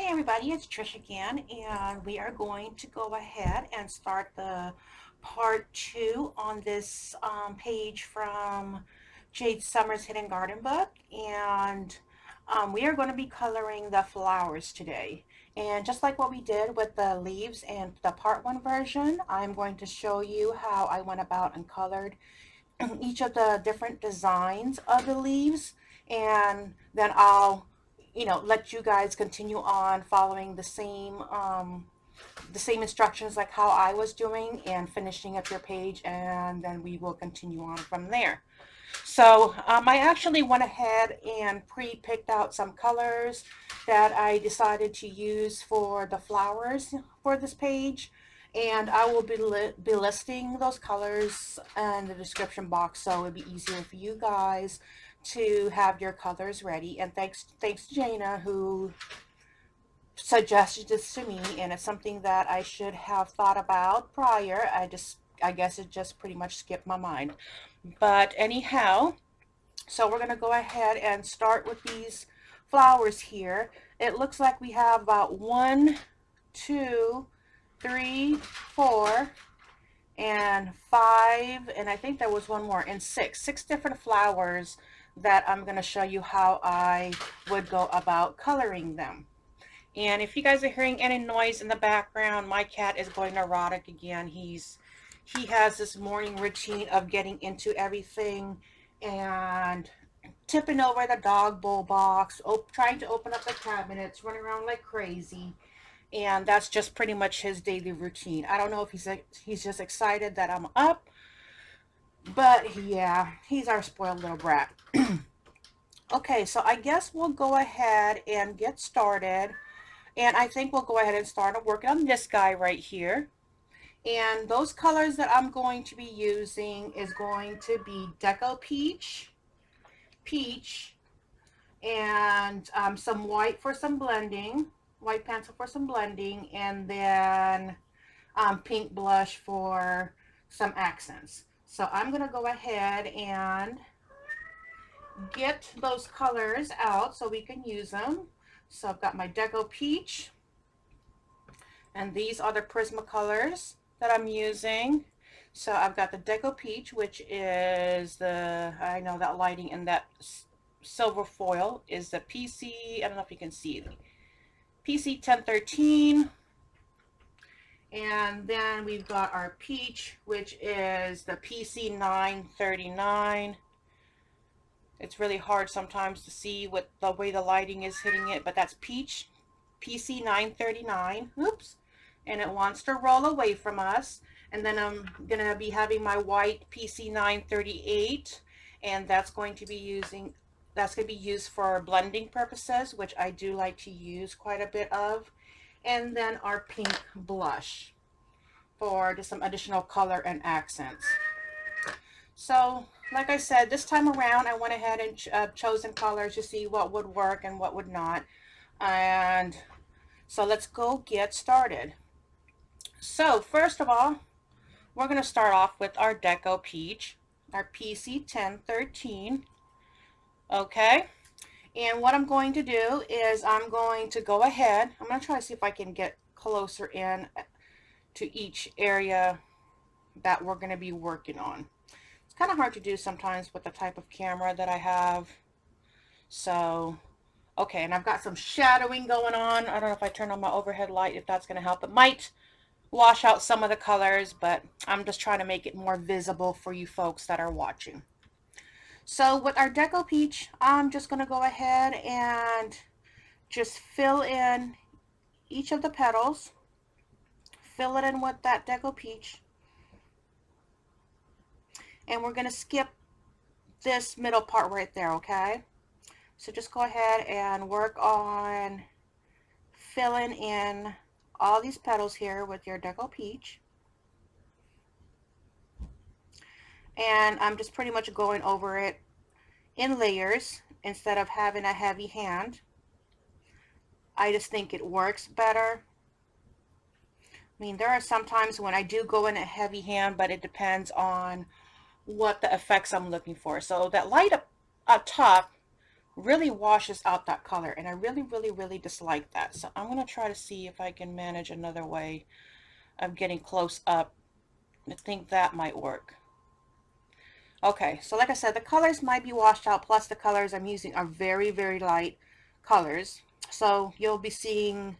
Hey everybody, it's Trish again, and we are going to go ahead and start the part two on this page from Jade Summer's Hidden Garden book. And we are going to be coloring the flowers today. And just like what we did with the leaves and the part one version, I'm going to show you how I went about and colored each of the different designs of the leaves, and then I'll let you guys continue on following the same instructions like how I was doing and finishing up your page, and then we will continue on from there. So I actually went ahead and pre-picked out some colors that I decided to use for the flowers for this page. And I will be listing those colors in the description box, so it'll be easier for you guys to have your colors ready. And thanks to Jana, who suggested this to me, and it's something that I should have thought about prior. I guess it just pretty much skipped my mind. But anyhow, so we're going to go ahead and start with these flowers here. It looks like we have about 1, 2, 3, 4, and 5, and I think there was one more, and 6 different flowers that I'm going to show you how I would go about coloring them. And if you guys are hearing any noise in the background, my cat is going neurotic again. He has this morning routine of getting into everything and tipping over the dog bowl box, trying to open up the cabinets, running around like crazy. And that's just pretty much his daily routine. I don't know if he's just excited that I'm up, but yeah, he's our spoiled little brat. Okay, so I guess we'll go ahead and get started. And I think we'll go ahead and start working on this guy right here. And those colors that I'm going to be using is going to be Deco Peach, and some white for some blending, white pencil for some blending, and then pink blush for some accents. So I'm going to go ahead and get those colors out so we can use them. So I've got my Deco Peach, and these are the Prismacolors that I'm using. So I've got the Deco Peach, which is I know that lighting in that silver foil is the PC, I don't know if you can see it, PC 1013. And then we've got our Peach, which is the PC 939. It's really hard sometimes to see what the way the lighting is hitting it, but that's Peach, PC 939. Oops. And it wants to roll away from us. And then I'm going to be having my white PC 938, and that's going to be used for blending purposes, which I do like to use quite a bit of. And then our pink blush for just some additional color and accents. So like I said, this time around I went ahead and chosen colors to see what would work and what would not. And so let's go get started. So first of all, we're going to start off with our Deco Peach, our PC 1013. Okay, and what I'm going to do is I'm going to go ahead, I'm going to try to see if I can get closer in to each area that we're going to be working on. It's kind of hard to do sometimes with the type of camera that I have. So, okay, and I've got some shadowing going on. I don't know if I turn on my overhead light, if that's going to help. It might wash out some of the colors, but I'm just trying to make it more visible for you folks that are watching. So with our Deco Peach, I'm just going to go ahead and just fill in each of the petals. Fill it in with that Deco Peach. And we're going to skip this middle part right there, okay? So just go ahead and work on filling in all these petals here with your Deco Peach. And I'm just pretty much going over it in layers instead of having a heavy hand. I just think it works better. I mean, there are some times when I do go in a heavy hand, but it depends on what the effects I'm looking for. So that light up top really washes out that color, and I really dislike that. So I'm going to try to see if I can manage another way of getting close up. I think that might work. Okay, so like I said, the colors might be washed out, plus the colors I'm using are very light colors. So you'll be seeing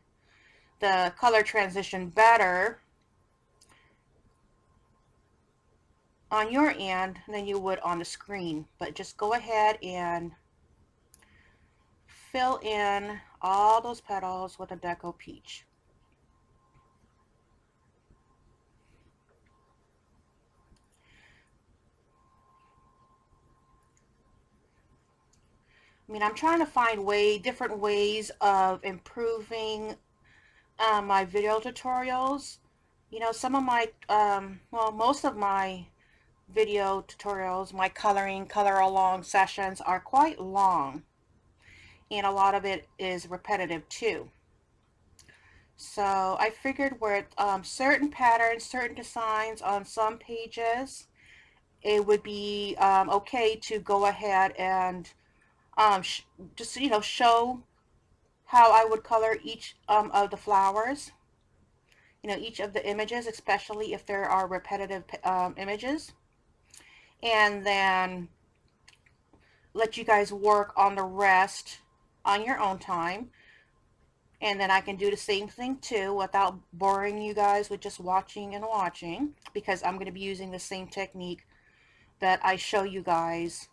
the color transition better on your end than you would on the screen. But just go ahead and fill in all those petals with a deco peach. I mean, I'm trying to find different ways of improving my video tutorials. You know, some of my, well, most of my video tutorials, my color along sessions are quite long, and a lot of it is repetitive too. So I figured with certain patterns, certain designs on some pages, it would be okay to go ahead and just, you know, show how I would color each of the flowers, you know, each of the images, especially if there are repetitive images, and then let you guys work on the rest on your own time. And then I can do the same thing too without boring you guys with just watching and watching, because I'm going to be using the same technique that I show you guys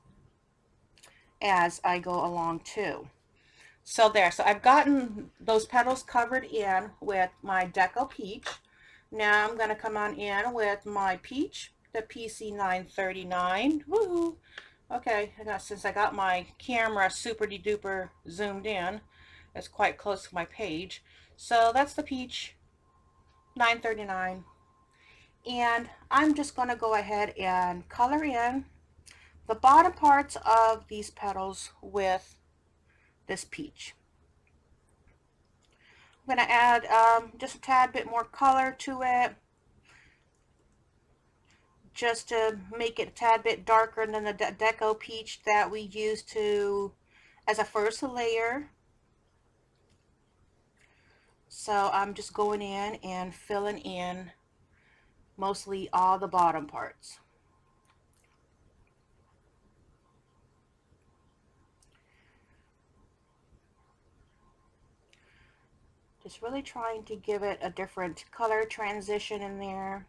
as I go along too. So there, so I've gotten those petals covered in with my Deco Peach. Now I'm going to come on in with my peach, the PC 939. Woohoo! Okay, since I got my camera super duper zoomed in, it's quite close to my page. So that's the peach 939. And I'm just going to go ahead and color in the bottom parts of these petals with this peach. I'm going to add just a tad bit more color to it, just to make it a tad bit darker than the Deco Peach that we used as a first layer. So I'm just going in and filling in mostly all the bottom parts. Just really trying to give it a different color transition in there.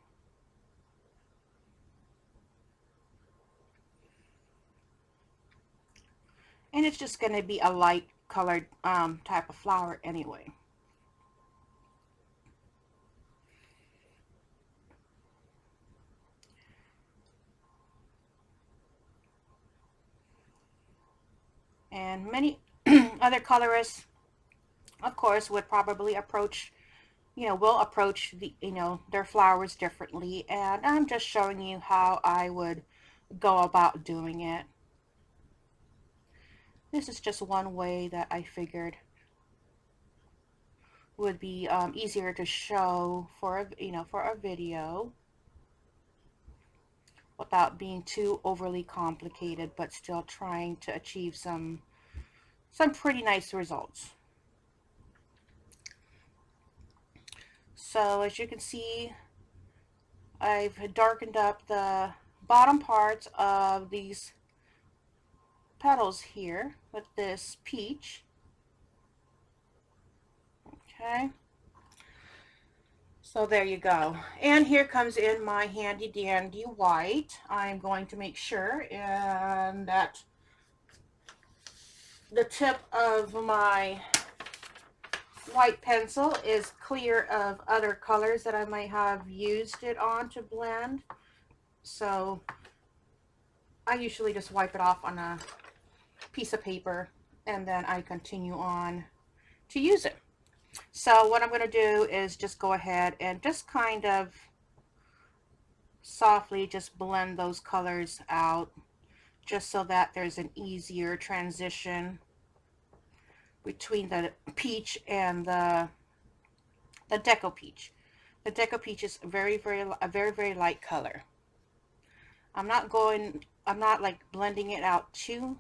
And it's just going to be a light colored type of flower anyway. And many other colorists, of course, would probably approach, will approach their flowers differently. And I'm just showing you how I would go about doing it. This is just one way that I figured would be easier to show for a video without being too overly complicated, but still trying to achieve some pretty nice results. So as you can see, I've darkened up the bottom parts of these petals here with this peach. Okay, so there you go. And here comes in my handy dandy white. I'm going to make sure and that the tip of my white pencil is clear of other colors that I might have used it on to blend. So I usually just wipe it off on a piece of paper and then I continue on to use it. So what I'm going to do is just go ahead and just kind of softly just blend those colors out, just so that there's an easier transition between the peach and the Deco Peach. The Deco Peach is a very light color. I'm not like blending it out too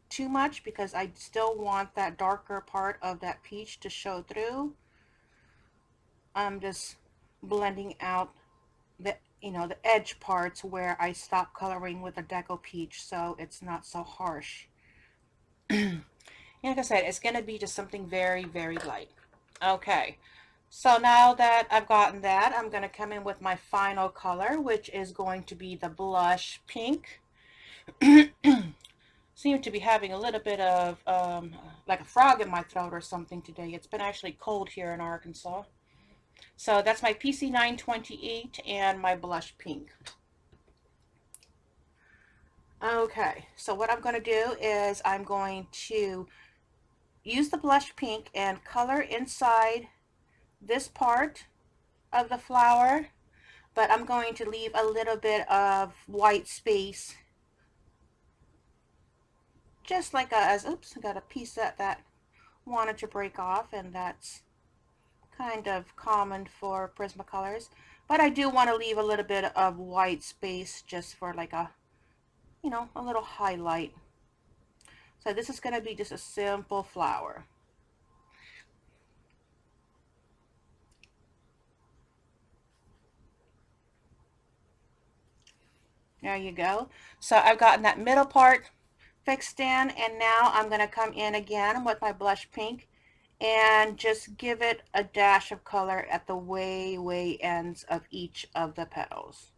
too much because I still want that darker part of that peach to show through. I'm just blending out the the edge parts where I stop coloring with a deco peach, so it's not so harsh. And like I said, it's going to be just something very, very light. Okay, so now that I've gotten that, I'm going to come in with my final color, which is going to be the blush pink. Seem to be having a little bit of like a frog in my throat or something today. It's been actually cold here in Arkansas. So that's my PC 928 and my blush pink. Okay, so what I'm going to do is I'm going to use the blush pink and color inside this part of the flower, but I'm going to leave a little bit of white space, just like oops, I got a piece that wanted to break off, and that's kind of common for Prismacolors, but I do want to leave a little bit of white space just for like a a little highlight. So this is going to be just a simple flower. There you go. So I've gotten that middle part fixed in, and now I'm going to come in again with my blush pink and just give it a dash of color at the way ends of each of the petals.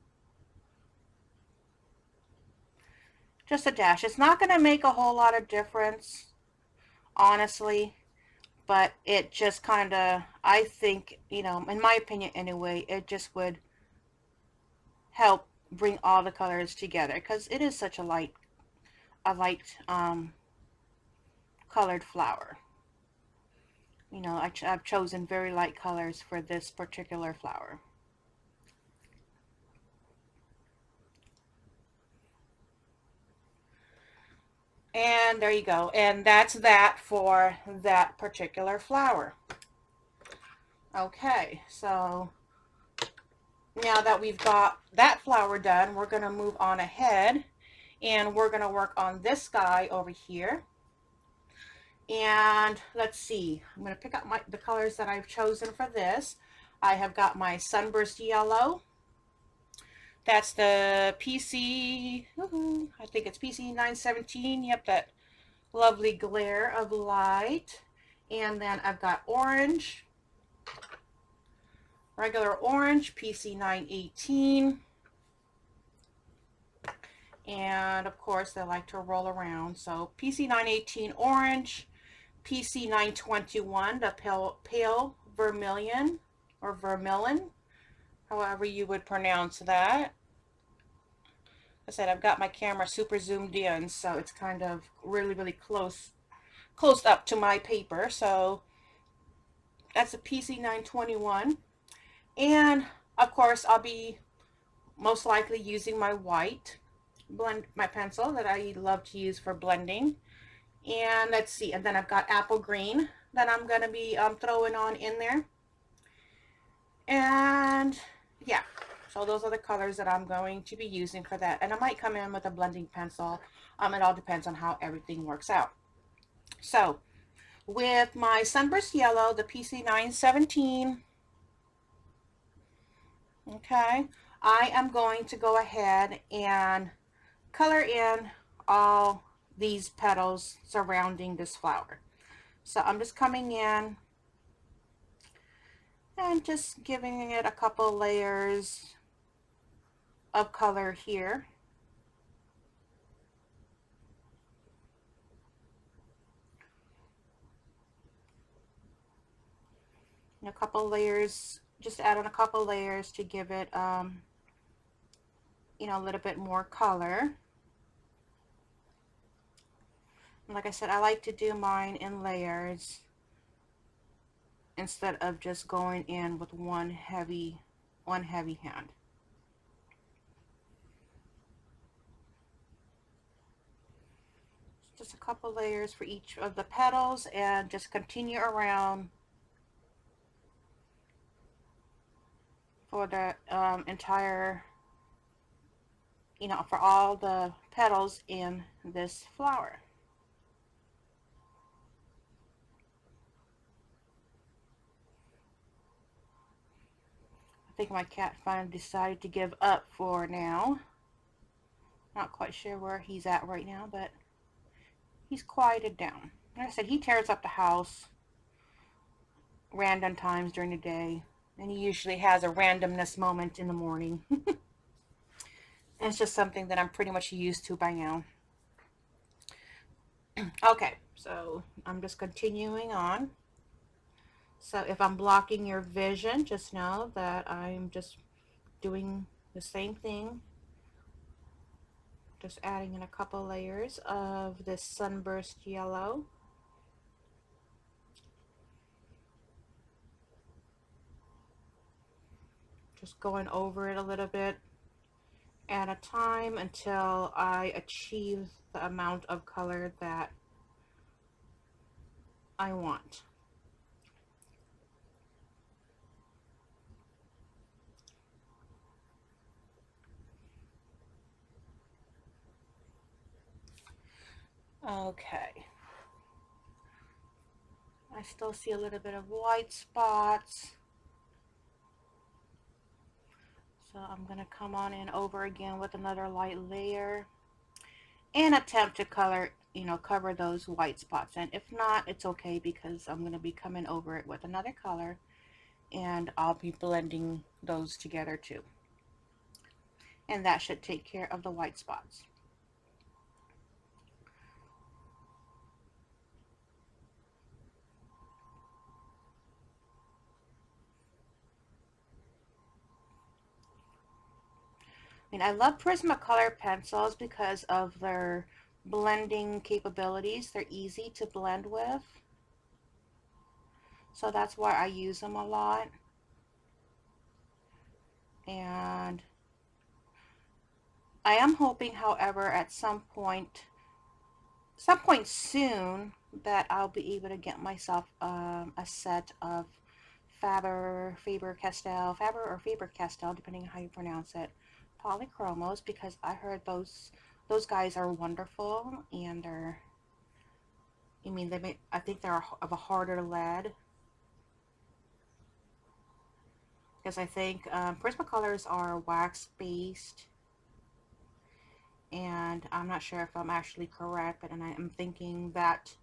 Just a dash. It's not going to make a whole lot of difference, honestly, but it just kind of, I think, in my opinion anyway, it just would help bring all the colors together because it is such a light colored flower. I've chosen very light colors for this particular flower. And there you go. And that's that for that particular flower. Okay, so now that we've got that flower done, we're going to move on ahead and we're going to work on this guy over here. And let's see, I'm going to pick up the colors that I've chosen for this. I have got my sunburst yellow. That's the PC, I think it's PC 917. Yep, that lovely glare of light. And then I've got orange, regular orange, PC 918. And of course, they like to roll around. So PC 918 orange, PC 921, the pale vermilion or vermilion, however you would pronounce that. I said I've got my camera super zoomed in, so it's kind of really close up to my paper. So that's a PC 921. And of course, I'll be most likely using my white my pencil that I love to use for blending. And let's see, and then I've got apple green that I'm going to be throwing on in there. And yeah, so those are the colors that I'm going to be using for that. And I might come in with a blending pencil. It all depends on how everything works out. So with my sunburst yellow, the PC 917, okay, I am going to go ahead and color in all these petals surrounding this flower. So I'm just coming in and just giving it a couple layers of color here. And a couple layers, just add on a couple layers to give it a little bit more color. And like I said, I like to do mine in layers instead of just going in with one heavy hand. Just a couple layers for each of the petals and just continue around for the entire, for all the petals in this flower. think my cat finally decided to give up for now. Not quite sure where he's at right now, but he's quieted down. Like I said, he tears up the house random times during the day, and he usually has a randomness moment in the morning. And it's just something that I'm pretty much used to by now. Okay, so I'm just continuing on. So if I'm blocking your vision, just know that I'm just doing the same thing. Just adding in a couple layers of this sunburst yellow. Just going over it a little bit at a time until I achieve the amount of color that I want. Okay. I still see a little bit of white spots. So I'm going to come on in over again with another light layer and attempt to cover those white spots. And if not, it's okay because I'm going to be coming over it with another color and I'll be blending those together too. And that should take care of the white spots. I love Prismacolor pencils because of their blending capabilities. They're easy to blend with. So that's why I use them a lot. And I am hoping, however, at some point soon, that I'll be able to get myself a set of Faber-Castell, depending on how you pronounce it, polychromos, because I heard those guys are wonderful, and I think they're of a harder lead, because I think Prismacolors are wax based, and I'm not sure if I'm actually correct, but I'm thinking that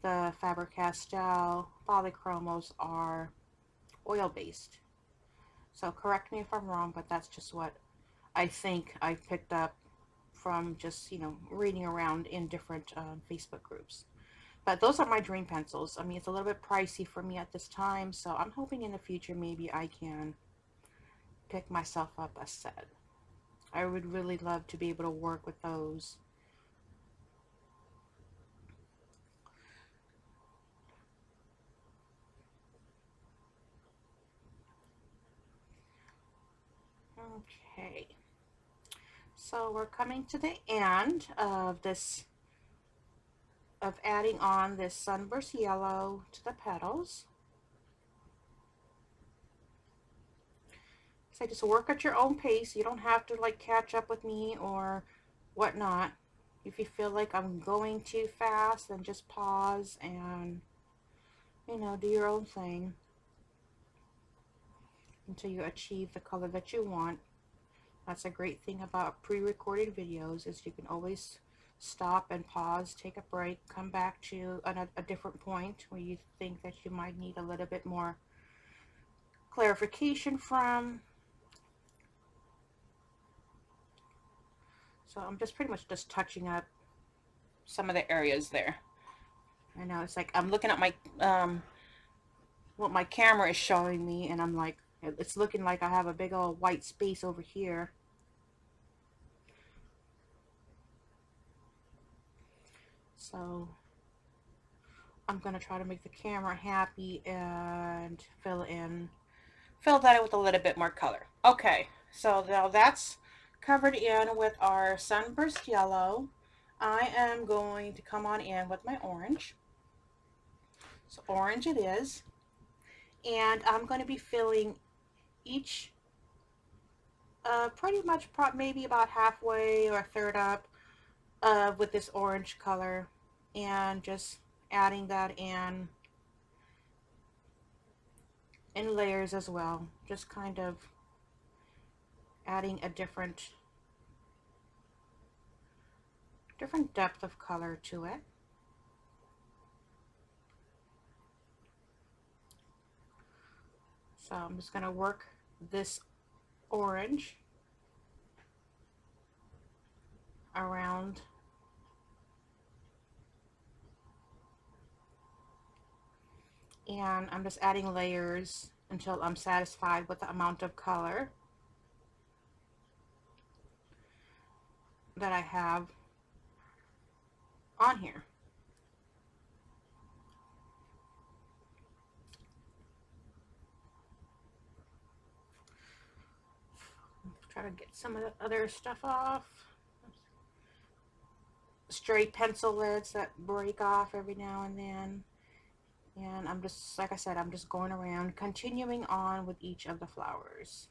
the Faber-Castell polychromos are oil based. So correct me if I'm wrong, but that's just what I think I picked up from just, reading around in different Facebook groups. But those are my dream pencils. It's a little bit pricey for me at this time, so I'm hoping in the future maybe I can pick myself up a set. I would really love to be able to work with those. Okay, so we're coming to the end of adding on this sunburst yellow to the petals. So just work at your own pace. You don't have to like catch up with me or whatnot. If you feel like I'm going too fast, then just pause and do your own thing until you achieve the color that you want. That's a great thing about pre-recorded videos, is you can always stop and pause, take a break, come back to a different point where you think that you might need a little bit more clarification from. So I'm just pretty much just touching up some of the areas there. I know it's like I'm looking at my what my camera is showing me, and I'm like, it's looking like I have a big old white space over here. So I'm gonna try to make the camera happy and fill that in with a little bit more color. Okay, so now that's covered in with our sunburst yellow. I am going to come on in with my orange. So orange it is. And I'm going to be filling each pretty much maybe about halfway or a third up with this orange color, and just adding that in layers as well, just kind of adding a different depth of color to it. So I'm just going to work this orange around and I'm just adding layers until I'm satisfied with the amount of color that I have on here. Try to get some of the other stuff off. Stray pencil lids that break off every now and then. And I'm just, like I said, I'm just going around, continuing on with each of the flowers.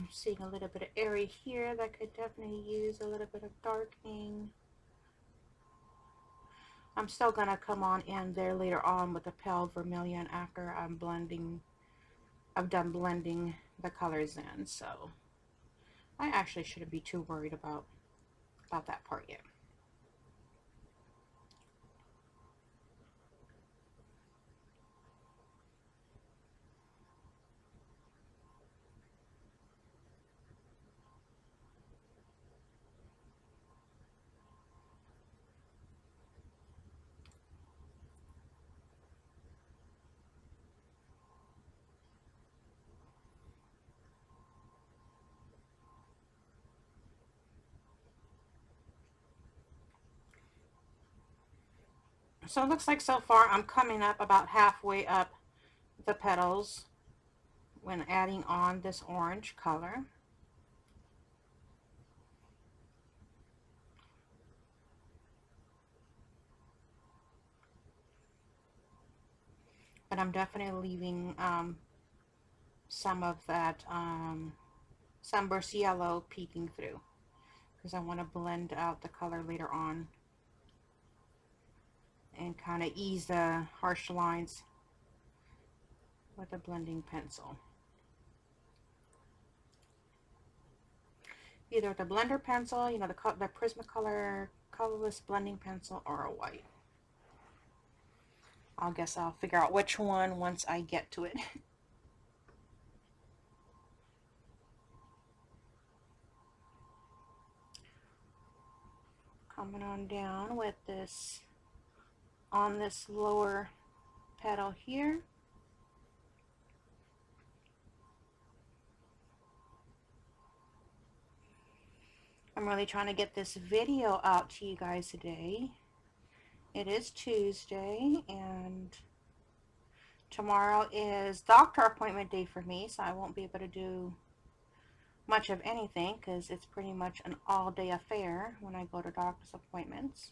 Seeing a little bit of area here that could definitely use a little bit of darkening. I'm still going to come on in there later on with the pale vermilion after I've done blending the colors in. So I actually shouldn't be too worried about that part yet. So it looks like so far I'm coming up about halfway up the petals when adding on this orange color. But I'm definitely leaving some of that sunburst yellow peeking through because I want to blend out the color later on and kind of ease the harsh lines with a blending pencil. Either the blender pencil, you know, the Prismacolor colorless blending pencil, or a white. I guess I'll figure out which one once I get to it. Coming on down with this on this lower petal here. I'm really trying to get this video out to you guys today. It is Tuesday and tomorrow is doctor appointment day for me, so I won't be able to do much of anything because it's pretty much an all-day affair when I go to doctor's appointments.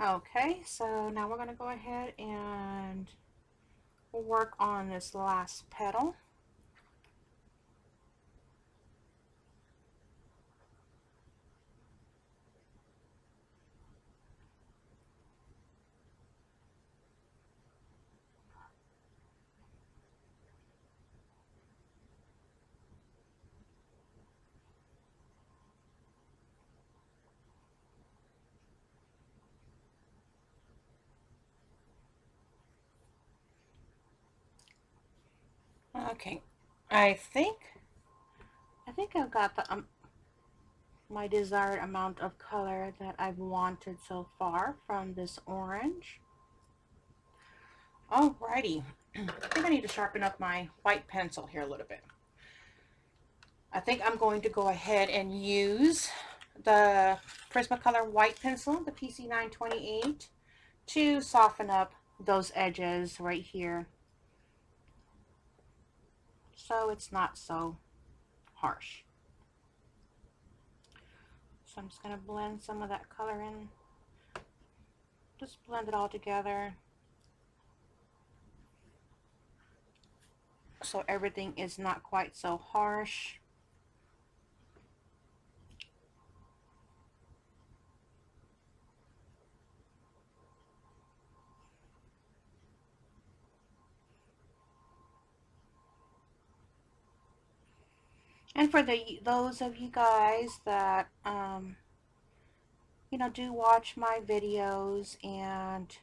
Okay, so now we're going to go ahead and work on this last petal. Okay, I think I've got the my desired amount of color that I've wanted so far from this orange. Alrighty, I think I need to sharpen up my white pencil here a little bit. I think I'm going to go ahead and use the Prismacolor white pencil, the PC 928, to soften up those edges right here, so it's not so harsh. So I'm just going to blend some of that color in. Just blend it all together so everything is not quite so harsh. And for those of you guys that you know, do watch my videos and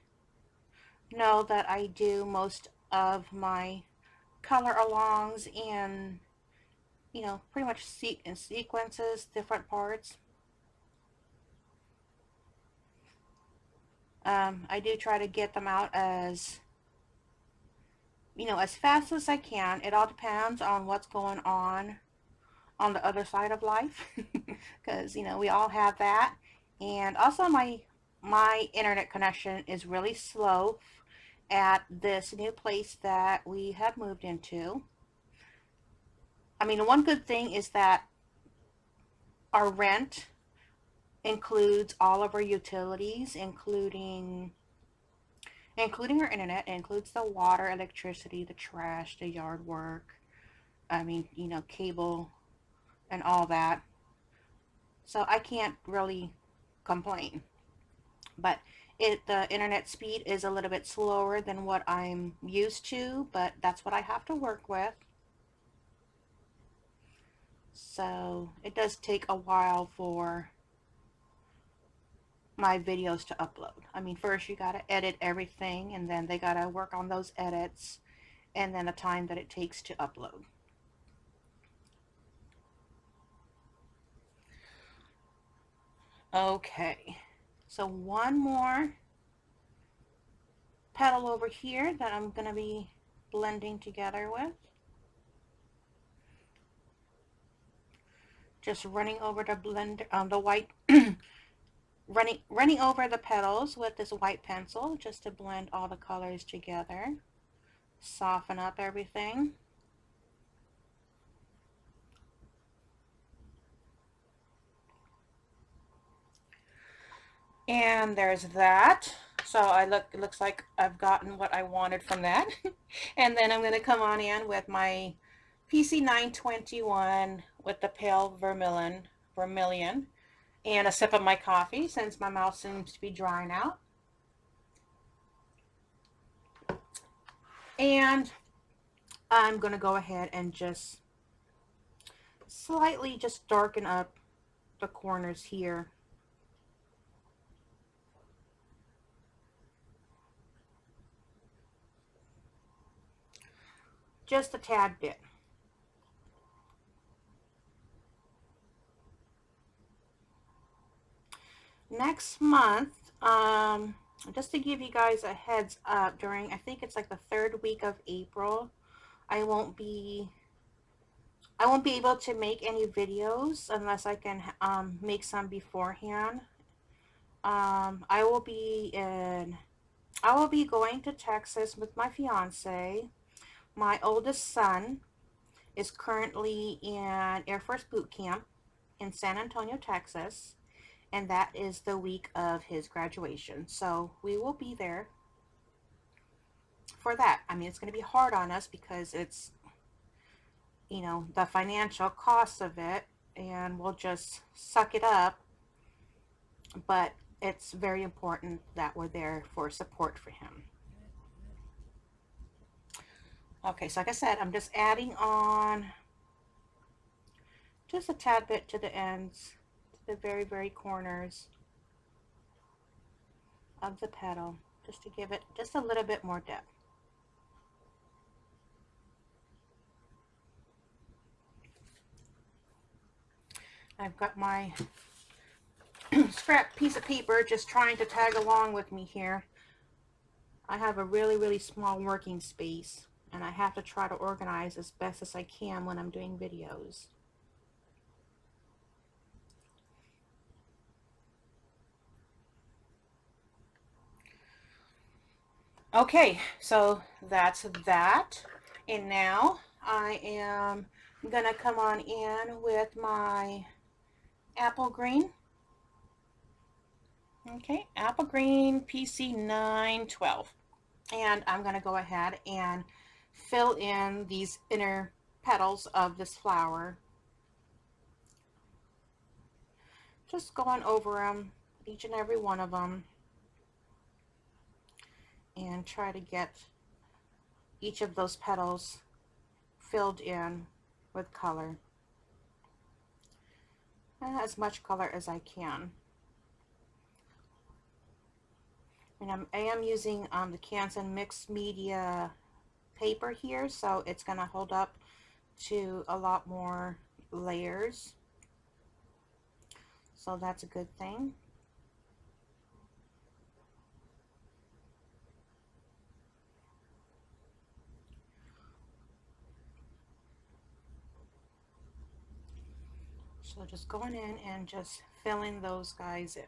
know that I do most of my color alongs and, you know, pretty much in sequences, different parts. I do try to get them out as, you know, as fast as I can. It all depends on what's going on the other side of life, because, you know, we all have that. And also my internet connection is really slow at this new place that we have moved into. I mean, the one good thing is that our rent includes all of our utilities, including our internet. It includes the water, electricity, the trash, the yard work. I mean, you know, cable and all that. So I can't really complain. But the internet speed is a little bit slower than what I'm used to, but that's what I have to work with. So it does take a while for my videos to upload. I mean, first you gotta edit everything, and then they gotta work on those edits, and then the time that it takes to upload. Okay, so one more petal over here that I'm gonna be blending together with. Just running over the blender, the white, running over the petals with this white pencil just to blend all the colors together, soften up everything. And there's that. So it looks like I've gotten what I wanted from that. And then I'm going to come on in with my PC 921 with the pale vermilion, and a sip of my coffee since my mouth seems to be drying out. And I'm going to go ahead and just slightly just darken up the corners here. Just a tad bit. Next month, just to give you guys a heads up, during, I think it's like the third week of April, I won't be able to make any videos unless I can make some beforehand. I will be going to Texas with my fiance. My oldest son is currently in Air Force boot camp in San Antonio, Texas, and that is the week of his graduation. So we will be there for that. I mean, it's going to be hard on us because it's, you know, the financial cost of it, and we'll just suck it up. But it's very important that we're there for support for him. Okay, so like I said, I'm just adding on just a tad bit to the ends, to the very, very corners of the petal, just to give it just a little bit more depth. I've got my scrap piece of paper just trying to tag along with me here. I have a really, really small working space, and I have to try to organize as best as I can when I'm doing videos. Okay, so that's that. And now I am gonna come on in with my apple green. Okay, apple green PC 912. And I'm gonna go ahead and fill in these inner petals of this flower. Just going over them, each and every one of them, and try to get each of those petals filled in with color. As much color as I can. And I am using the Canson mixed media paper here, so it's going to hold up to a lot more layers. So that's a good thing. So just going in and just filling those guys in.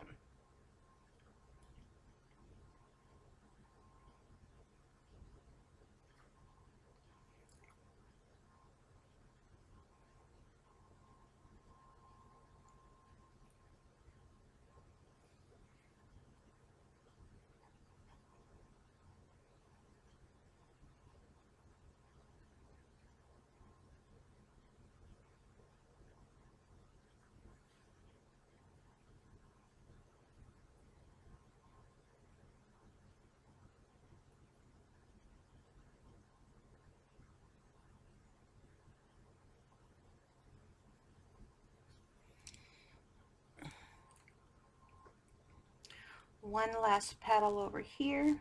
One last petal over here.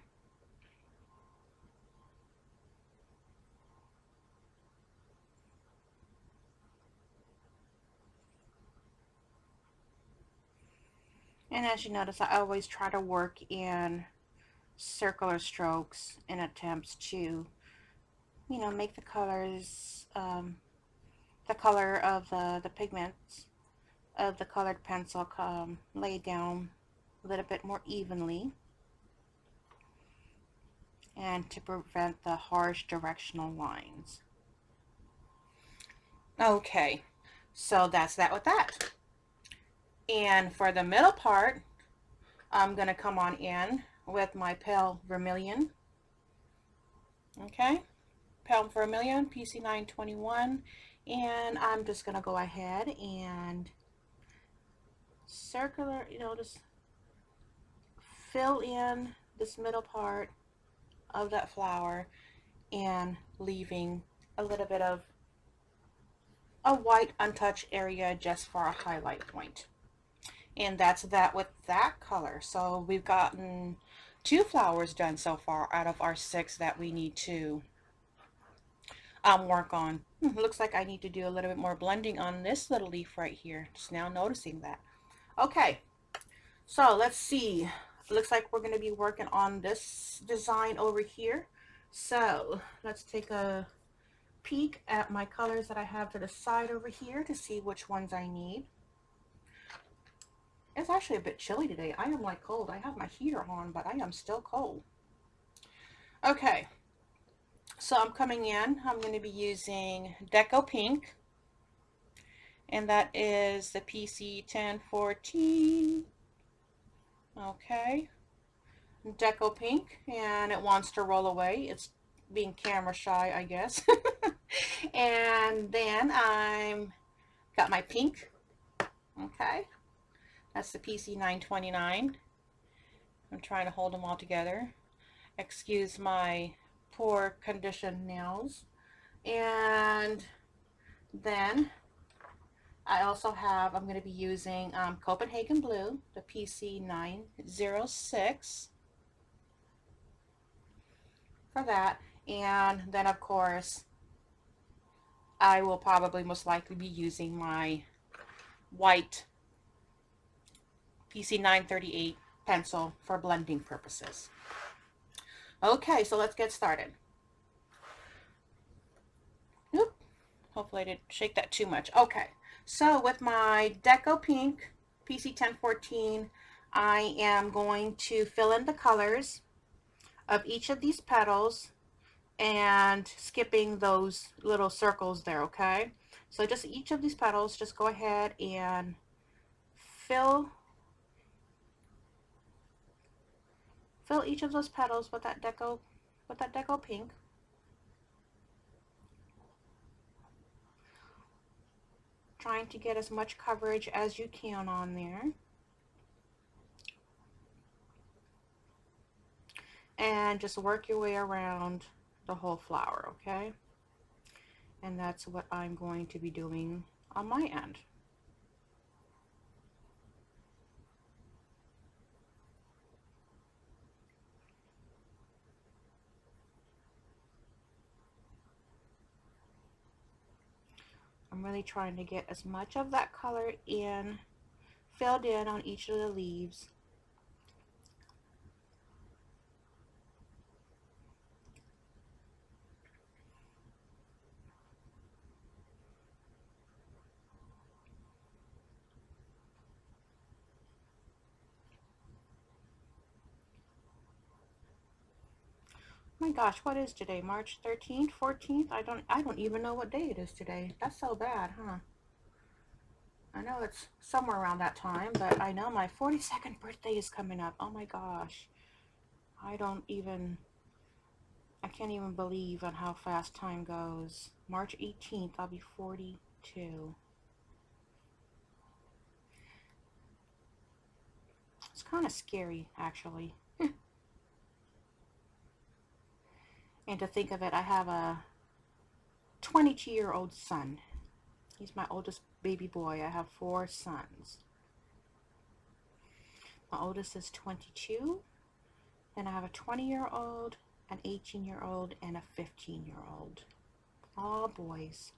And as you notice, I always try to work in circular strokes in attempts to, make the colors, the color of the pigments of the colored pencil lay down a little bit more evenly, and to prevent the harsh directional lines. Okay, so that's that with that. And for the middle part, I'm going to come on in with my pale vermilion. Okay, pale vermilion, PC 921. And I'm just going to go ahead and circular, just fill in this middle part of that flower and leaving a little bit of a white untouched area just for a highlight point. And that's that with that color. So we've gotten 2 flowers done so far out of our 6 that we need to work on. Looks like I need to do a little bit more blending on this little leaf right here. Just now noticing that. Okay, so let's see. It looks like we're going to be working on this design over here. So let's take a peek at my colors that I have to the side over here to see which ones I need. It's actually a bit chilly today. I am like cold. I have my heater on, but I am still cold. Okay, so I'm coming in. I'm going to be using Deco Pink, and that is the PC 1014. Okay, Deco Pink, and it wants to roll away. It's being camera shy, I guess. And then I'm got my pink. Okay, that's the PC 929. I'm trying to hold them all together. Excuse my poor condition nails. And then I also have, I'm going to be using Copenhagen Blue, the PC 906 for that. And then of course, I will probably most likely be using my white PC 938 pencil for blending purposes. Okay, so let's get started. Oop, hopefully I didn't shake that too much. Okay, so with my Deco Pink PC 1014, I am going to fill in the colors of each of these petals and skipping those little circles there, okay? So just each of these petals, just go ahead and fill each of those petals with that deco pink. Trying to get as much coverage as you can on there. And just work your way around the whole flower, okay? And that's what I'm going to be doing on my end. I'm really trying to get as much of that color filled in on each of the leaves. My gosh, what is today? March 13th, 14th? I don't even know what day it is today. That's so bad, huh? I know it's somewhere around that time, but I know my 42nd birthday is coming up. Oh my gosh. I don't even I can't even believe on how fast time goes. March 18th, I'll be 42. It's kind of scary, actually. And to think of it, I have a 22-year-old son. He's my oldest baby boy. I have 4 sons. My oldest is 22. Then I have a 20-year-old, an 18-year-old, and a 15-year-old. All boys.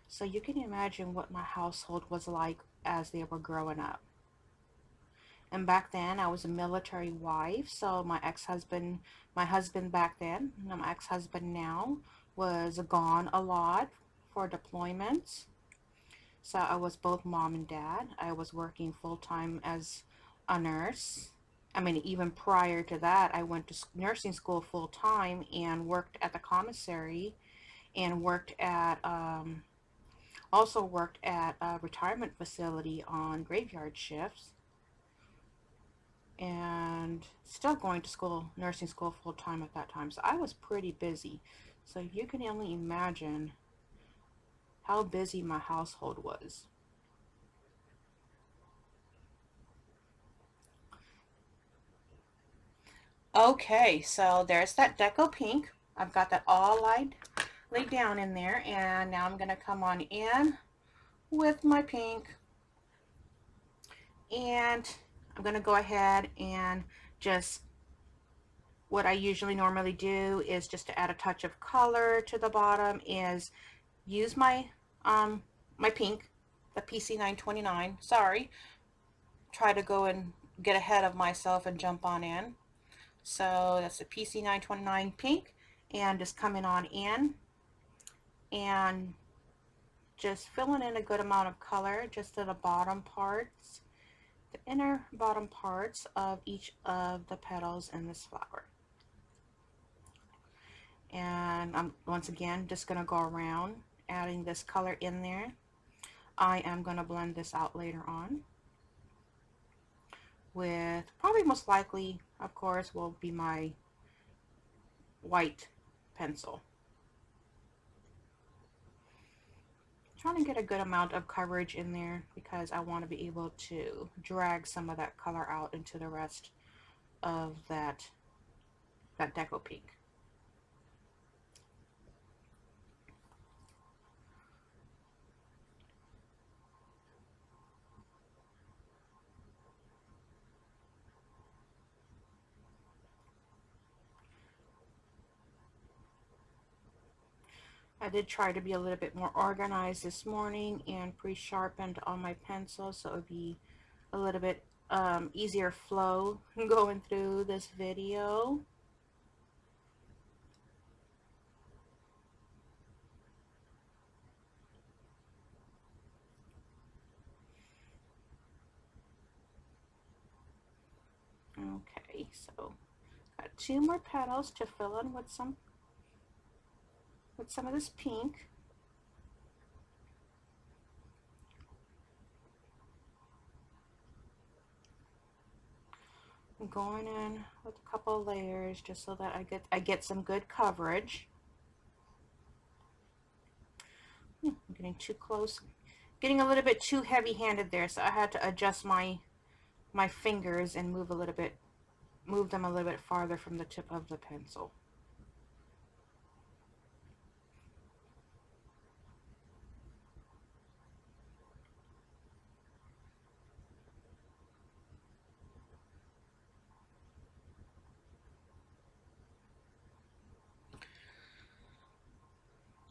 So you can imagine what my household was like as they were growing up. And back then I was a military wife, so my husband back then, my ex-husband now, was gone a lot for deployments. So I was both mom and dad. I was working full-time as a nurse. I mean, even prior to that, I went to nursing school full-time and worked at the commissary and also worked at a retirement facility on graveyard shifts, and still going to school, nursing school full time at that time. So I was pretty busy. So you can only imagine how busy my household was. Okay, so there's that deco pink. I've got that all laid down in there, and now I'm going to come on in with my pink, and I'm going to go ahead and just, what I usually normally do is just to add a touch of color to the bottom is use my pink, the PC 929. Sorry, try to go and get ahead of myself and jump on in. So that's the PC 929 pink, and just coming on in and just filling in a good amount of color just to the bottom parts, the inner bottom parts of each of the petals in this flower. And I'm once again just going to go around adding this color in there. I am going to blend this out later on with, probably most likely, of course, will be my white pencil. Trying to get a good amount of coverage in there because I want to be able to drag some of that color out into the rest of that deco pink. I did try to be a little bit more organized this morning and pre-sharpened on my pencil, so it would be a little bit easier flow going through this video. Okay, so Got two more petals to fill in with some of this pink. I'm going in with a couple of layers just so that I get some good coverage. I'm getting too close, getting a little bit too heavy-handed there, so I had to adjust my fingers and move them a little bit farther from the tip of the pencil.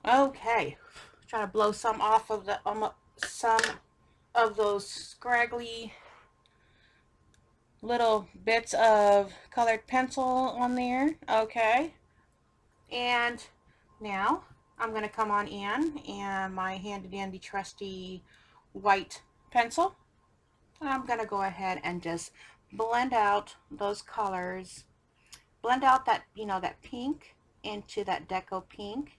Okay, trying to blow some off of the some of those scraggly little bits of colored pencil on there. Okay, and now I'm going to come on in and my handy dandy trusty white pencil. I'm going to go ahead and just blend out those colors, blend out that, that pink into that deco pink.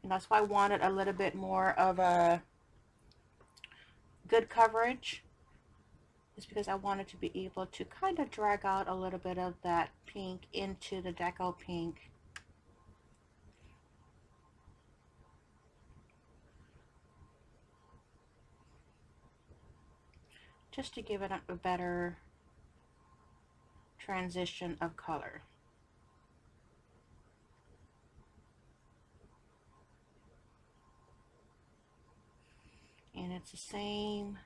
And that's why I wanted a little bit more of a good coverage, is because I wanted to be able to kind of drag out a little bit of that pink into the deco pink. Just to give it a better transition of color. And it's the same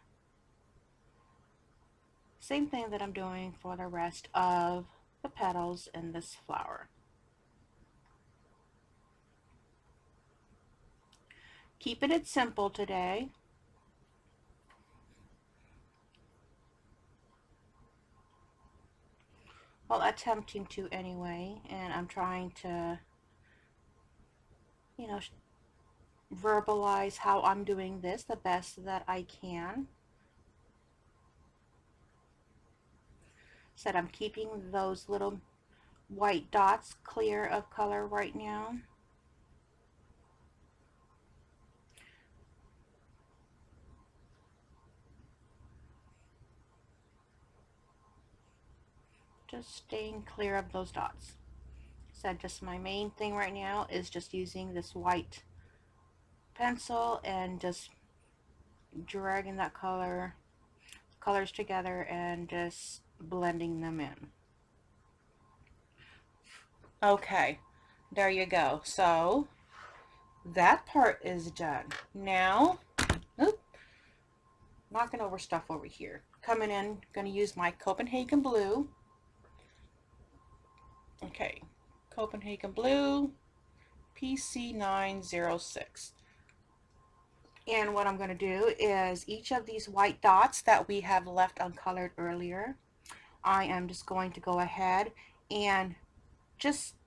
thing that I'm doing for the rest of the petals in this flower. Keeping it simple today. Well, attempting to anyway, and I'm trying to, verbalize how I'm doing this the best that I can. Said I'm keeping those little white dots clear of color right now. Just staying clear of those dots. Said just my main thing right now is just using this white pencil and just dragging that colors together and just blending them in. Okay, there you go. So that part is done. Now, oop, knocking over stuff over here. Coming in, going to use my Copenhagen blue. Okay, Copenhagen blue, PC906. And what I'm going to do is each of these white dots that we have left uncolored earlier, I am just going to go ahead and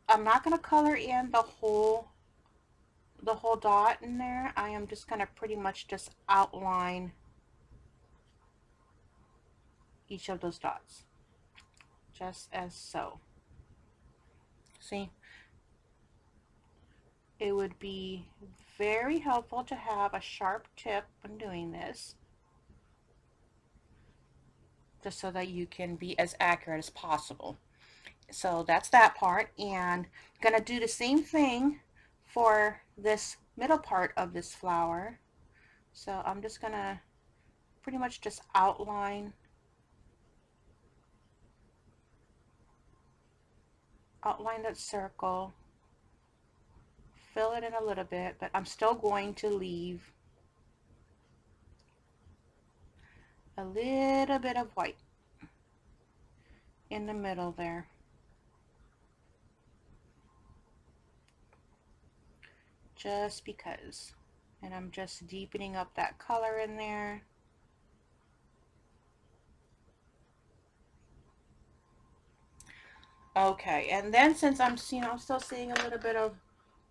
I'm not going to color in the whole dot in there. I am just going to pretty much just outline each of those dots, just as so. See, it would be very helpful to have a sharp tip when doing this, just so that you can be as accurate as possible. So that's that part, and I'm gonna do the same thing for this middle part of this flower. So I'm just gonna pretty much just outline that circle, fill it in a little bit, but I'm still going to leave a little bit of white in the middle there. Just because. And I'm just deepening up that color in there. Okay, and then since I'm still seeing a little bit of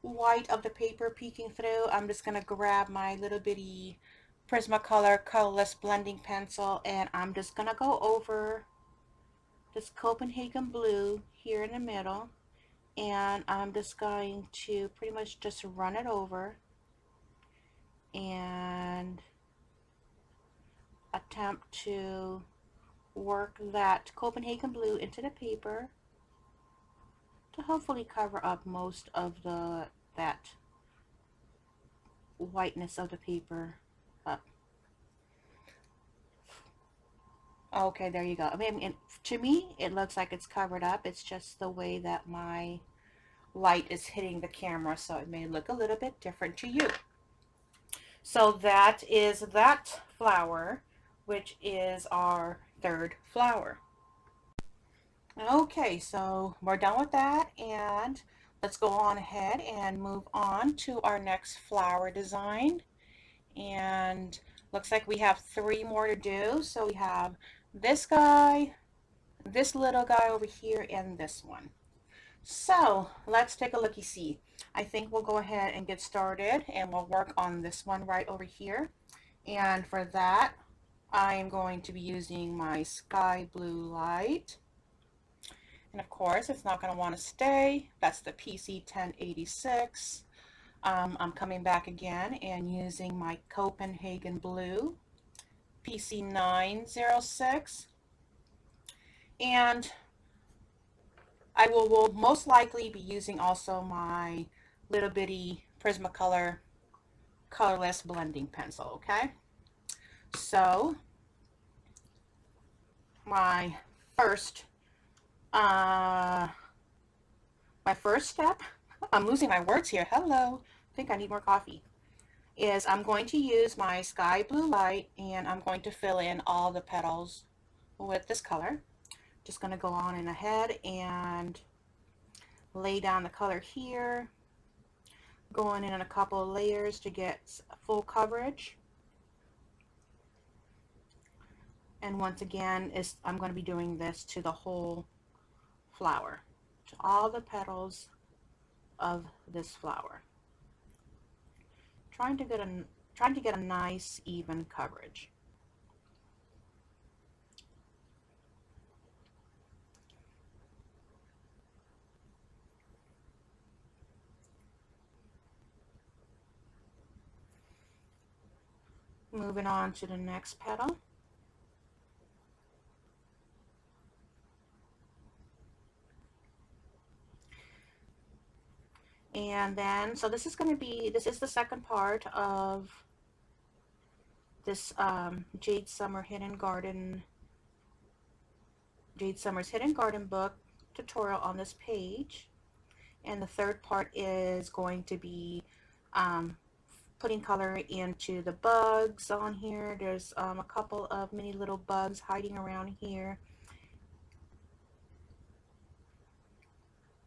white of the paper peeking through, I'm just gonna grab my little bitty Prismacolor colorless blending pencil, and I'm just going to go over this Copenhagen blue here in the middle, and I'm just going to pretty much just run it over and attempt to work that Copenhagen blue into the paper to hopefully cover up most of that whiteness of the paper up. Okay, there you go. I mean, to me, it looks like it's covered up. It's just the way that my light is hitting the camera, so it may look a little bit different to you. So that is that flower, which is our third flower. Okay, so we're done with that, and let's go on ahead and move on to our next flower design. And looks like we have 3 more to do. So we have this guy, this little guy over here, and this one. So let's take a looky-see. I think we'll go ahead and get started, and we'll work on this one right over here. And for that, I am going to be using my sky blue light. And of course, it's not going to want to stay. That's the PC 1086. I'm coming back again and using my Copenhagen blue PC 906. And I will most likely be using also my little bitty Prismacolor colorless blending pencil, okay? So my first step, I'm losing my words here, hello, I think I need more coffee, is I'm going to use my sky blue light, and I'm going to fill in all the petals with this color. Just going to go on in ahead and lay down the color here, going in a couple of layers to get full coverage. And once again, I'm going to be doing this to the whole flower, to all the petals of this flower, trying to get a nice even coverage. Moving on to the next petal. And then, so this is the second part of this Jade Summer's Hidden Garden book tutorial on this page. And the third part is going to be putting color into the bugs on here. There's a couple of mini little bugs hiding around here.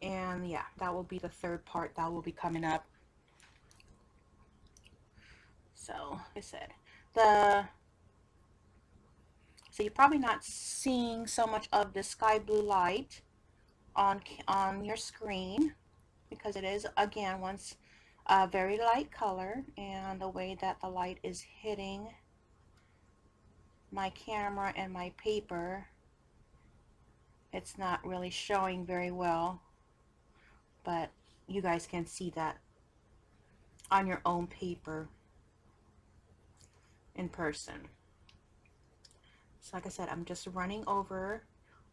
And yeah, that will be the third part that will be coming up. So, like I said, so you're probably not seeing so much of the sky blue light on your screen, because it is, again, once a very light color, and the way that the light is hitting my camera and my paper, it's not really showing very well, but you guys can see that on your own paper in person. So like I said, I'm just running over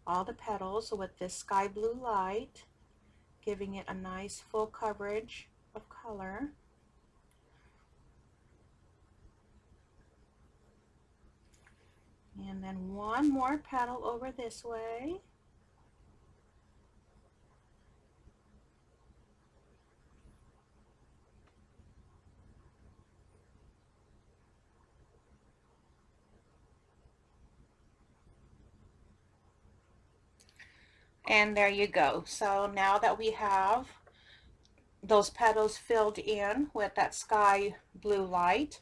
all the petals with this sky blue light, giving it a nice full coverage of color. And then one more petal over this way. And there you go. So now that we have those petals filled in with that sky blue light,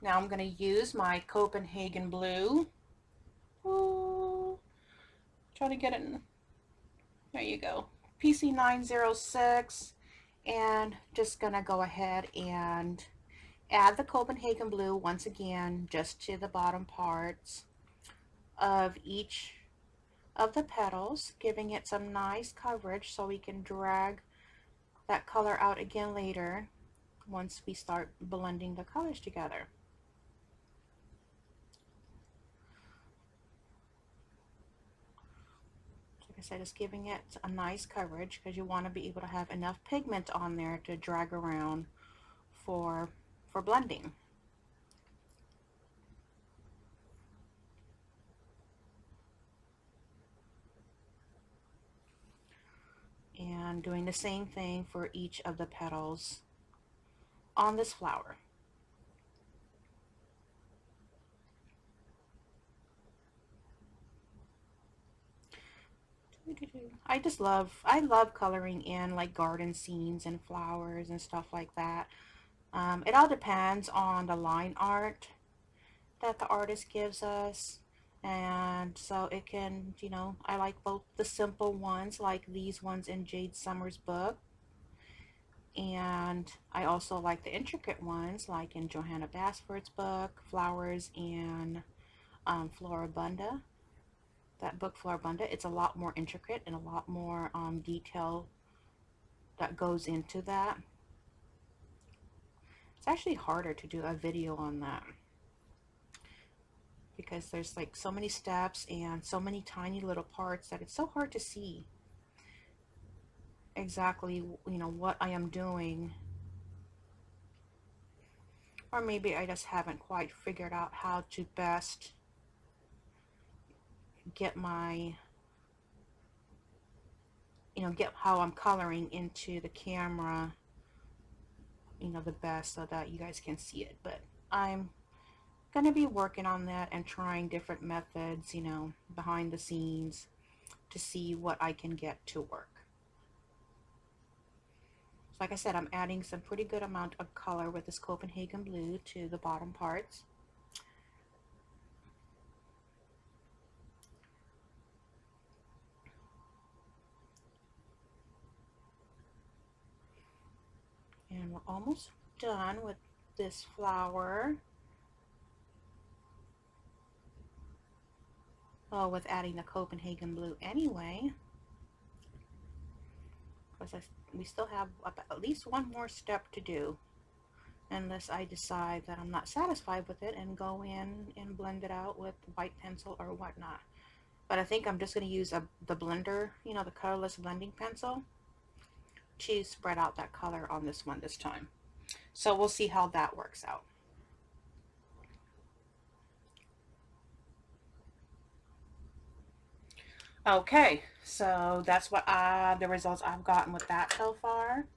now I'm going to use my Copenhagen blue. Ooh, try to get it in. There you go. PC 906. And just going to go ahead and add the Copenhagen blue once again just to the bottom parts of each of the petals, giving it some nice coverage so we can drag that color out again later once we start blending the colors together. Like I said, it's giving it a nice coverage because you want to be able to have enough pigment on there to drag around for blending. And doing the same thing for each of the petals on this flower. I love coloring in like garden scenes and flowers and stuff like that. It all depends on the line art that the artist gives us. And so it can, you know, I like both the simple ones like these ones in Jade Summer's book. And I also like the intricate ones like in Johanna Basford's book, Flowers and Floribunda. That book, Floribunda, it's a lot more intricate and a lot more detail that goes into that. It's actually harder to do a video on that because there's like so many steps and so many tiny little parts that it's so hard to see exactly, you know, what I am doing. Or maybe I just haven't quite figured out how to best get my, you know, get how I'm coloring into the camera, you know, the best so that you guys can see it. But I'm gonna be working on that and trying different methods, you know, behind the scenes to see what I can get to work. So like I said, I'm adding some pretty good amount of color with this Copenhagen blue to the bottom parts. And we're almost done with this flower. Oh, with adding the Copenhagen blue anyway. Because we still have at least one more step to do. Unless I decide that I'm not satisfied with it and go in and blend it out with white pencil or whatnot. But I think I'm just going to use the blender, you know, the colorless blending pencil to spread out that color on this one this time. So we'll see how that works out. Okay, so that's what the results I've gotten with that so far.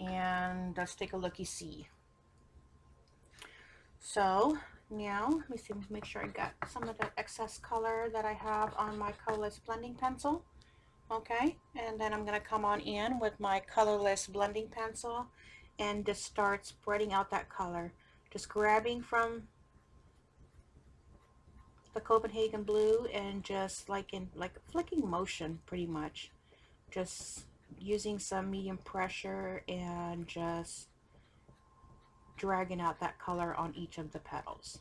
And let's take a looky see. So now let me see, make sure I got some of the excess color that I have on my colorless blending pencil. Okay, and then I'm going to come on in with my colorless blending pencil and just start spreading out that color. Just grabbing from the Copenhagen blue and just like in like flicking motion pretty much. Just using some medium pressure and just dragging out that color on each of the petals.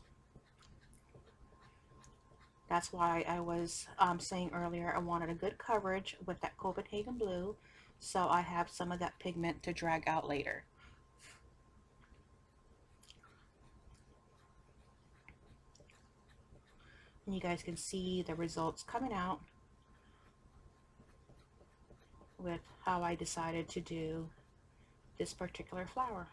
That's why I was saying earlier I wanted a good coverage with that Copenhagen blue so I have some of that pigment to drag out later. And you guys can see the results coming out with how I decided to do this particular flower.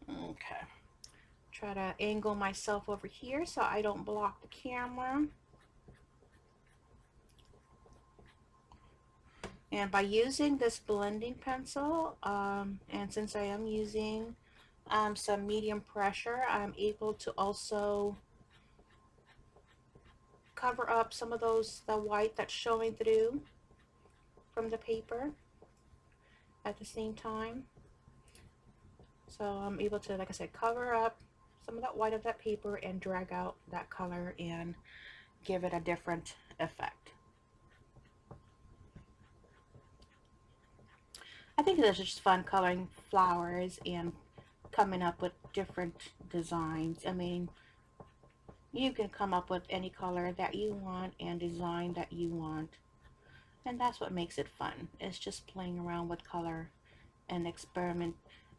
Okay, try to angle myself over here so I don't block the camera. And by using this blending pencil, and since I am using some medium pressure, I'm able to also cover up some of the white that's showing through from the paper at the same time. So I'm able to, like I said, cover up some of that white of that paper and drag out that color and give it a different effect. I think it's just fun coloring flowers and coming up with different designs. I mean, you can come up with any color that you want and design that you want. And that's what makes it fun. It's just playing around with color and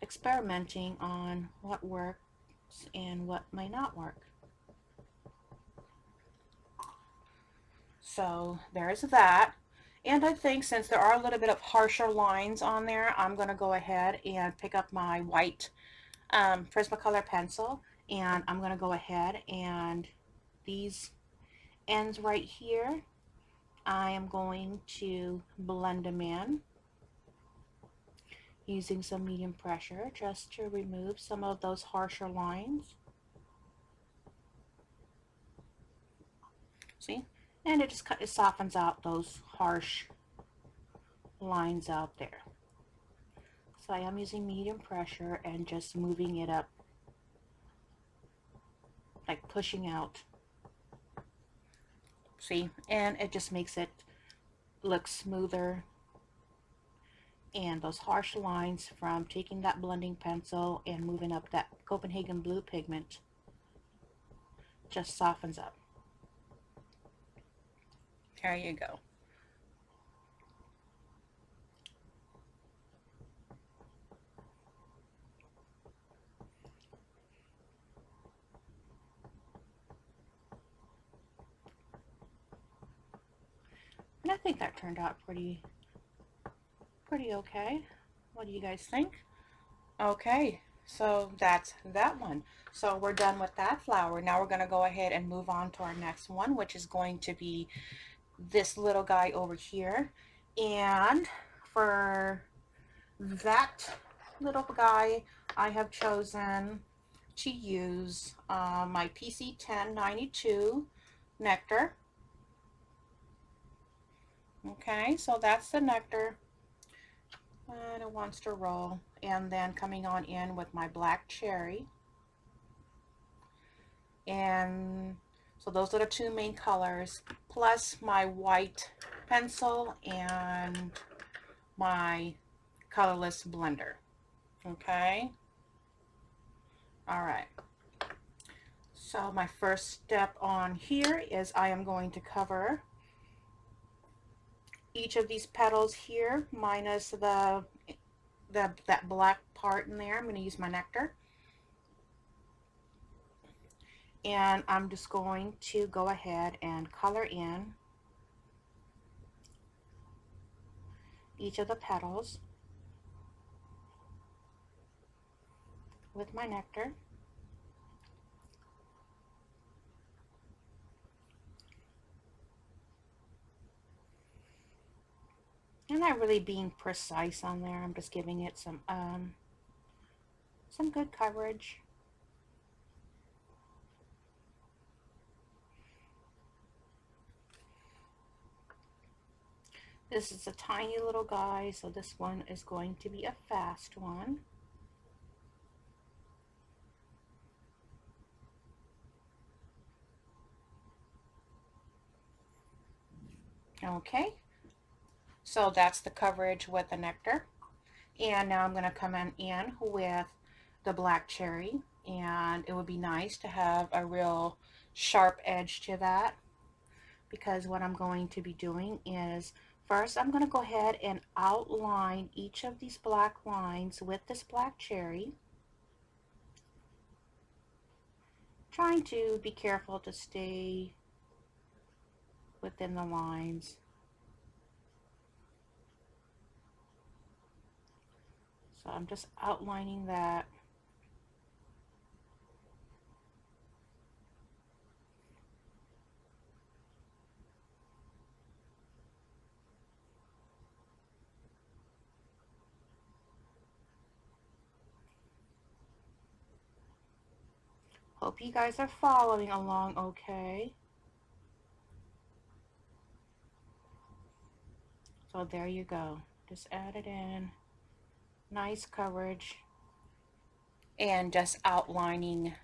experimenting on what works and what might not work. So there's that. And I think since there are a little bit of harsher lines on there, I'm going to go ahead and pick up my white Prismacolor pencil, and I'm going to go ahead and these ends right here, I am going to blend them in using some medium pressure just to remove some of those harsher lines. See? And it softens out those harsh lines out there. So I am using medium pressure and just moving it up, like pushing out. See? And it just makes it look smoother. And those harsh lines from taking that blending pencil and moving up that Copenhagen blue pigment just softens up. There you go. And I think that turned out pretty okay. What do you guys think? Okay, so that's that one. So we're done with that flower. Now we're going to go ahead and move on to our next one, which is going to be this little guy over here. And for that little guy, I have chosen to use my PC 1092 nectar. Okay, so that's the nectar. And it wants to roll. And then coming on in with my black cherry. And so those are the two main colors, plus my white pencil and my colorless blender. Okay. All right. So my first step on here is I am going to cover each of these petals here minus that black part in there. I'm going to use my nectar. And I'm just going to go ahead and color in each of the petals with my nectar. I'm not really being precise on there. I'm just giving it some good coverage. This is a tiny little guy, so this one is going to be a fast one. Okay, so that's the coverage with the nectar. And now I'm going to come in with the black cherry, and it would be nice to have a real sharp edge to that, because what I'm going to be doing is first I'm going to go ahead and outline each of these black lines with this black cherry, trying to be careful to stay within the lines. So I'm just outlining that. Hope you guys are following along okay. So there you go. Just add it in. Nice coverage. And just outlining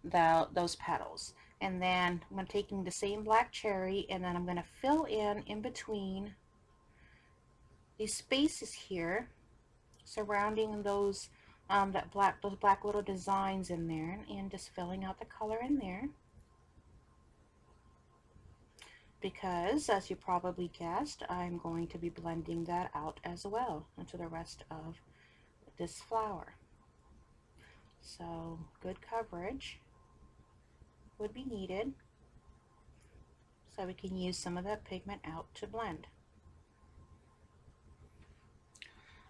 those petals. And then I'm taking the same black cherry, and then I'm going to fill in between these spaces here surrounding those those black little designs in there, and just filling out the color in there. Because, as you probably guessed, I'm going to be blending that out as well into the rest of this flower. So good coverage would be needed so we can use some of that pigment out to blend.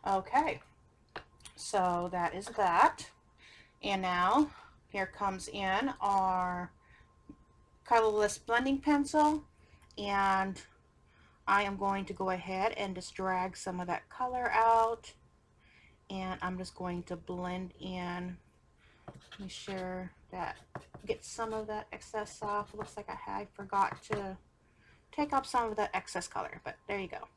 Okay, so that is that. And now here comes in our colorless blending pencil, and I am going to go ahead and just drag some of that color out, and I'm just going to blend in. Make sure that get some of that excess off. Looks like I forgot to take up some of that excess color, but there you go.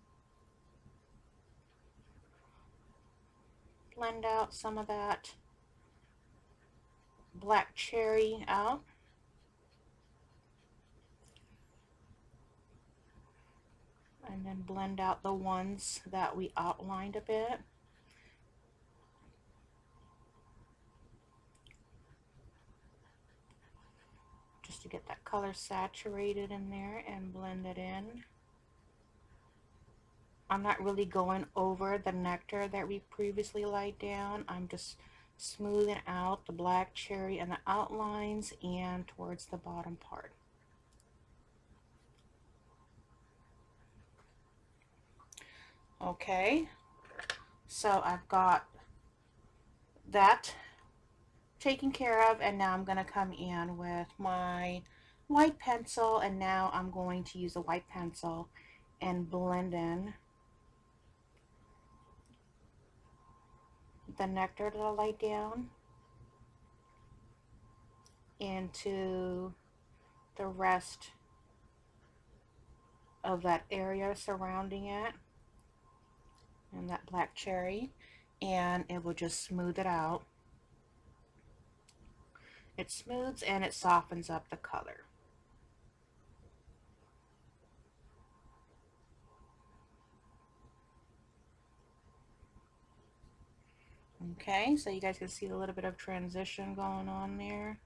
Blend out some of that black cherry out. And then blend out the ones that we outlined a bit. Just to get that color saturated in there and blend it in. I'm not really going over the nectar that we previously laid down. I'm just smoothing out the black cherry and the outlines and towards the bottom part. Okay, so I've got that taken care of, and now I'm going to come in with my white pencil, and now I'm going to use a white pencil and blend in the nectar that I laid down into the rest of that area surrounding it and that black cherry, and it will just smooth it out. It smooths and it softens up the color. Okay, so you guys can see a little bit of transition going on there.